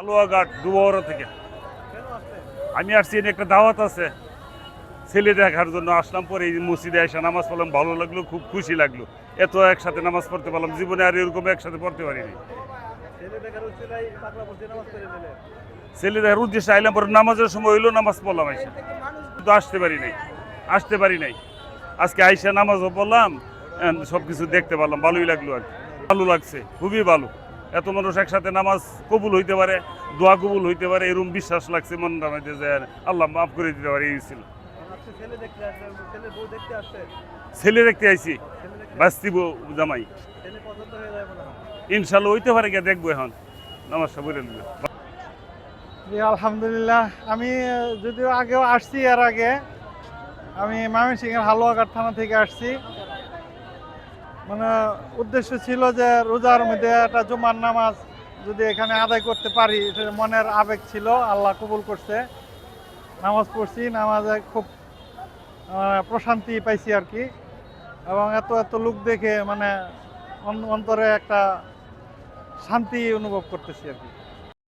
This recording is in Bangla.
হালুয়াঘাট দুয়ারা থেকে। আমি আসছি, এনে একটা দাওয়াত আছে, ছেলে দেখার জন্য আসলাম। পরে এই মসজিদে এসে নামাজ পড়লাম, ভালো লাগলো, খুব খুশি লাগলো। এত একসাথে নামাজ পড়তে পারলাম, জীবনে আর এরকম একসাথে পড়তে পারিনি। ছেলে দেখার উদ্দেশ্যে আইলাম, পরে নামাজের সময় হইলো, নামাজ পড়লাম আইসা, কিন্তু আসতে পারি নাই। আজকে আইসা নামাজও পড়লাম, সব কিছু দেখতে পারলাম, ভালোই লাগলো আর কি। ভালো লাগছে, খুবই ভালো। এত মানুষ একসাথে নামাজ কবুল হইতে পারে, দোয়া কবুল হইতে পারে, এরকম বিশ্বাস লাগছে মনটা মধ্যে যে আল্লাহ মাফ করে দিতে পারে, এই ছিল। ছেলে দেখতে আইছি, বাস্তিব জামাই, ইনশাল্লাহ হইতে পারে, গিয়ে দেখবো এখন নামাজটা পড়ে নিল। জি আলহামদুলিল্লাহ। আমি যদিও আগেও আসছি, এর আগে আমি ময়মনসিংহের হালুয়াঘাট থানা থেকে আসছি। মানে উদ্দেশ্য ছিল যে রোজার মধ্যে একটা জুমার নামাজ যদি এখানে আদায় করতে পারি, এটা মনের আবেগ ছিল, আল্লাহ কবুল করছে। নামাজ পড়ছি, নামাজে খুব প্রশান্তি পাইছি আর কি। এবং এত এত লোক দেখে মানে অন্তরে একটা শান্তি অনুভব করতেছি আর কি।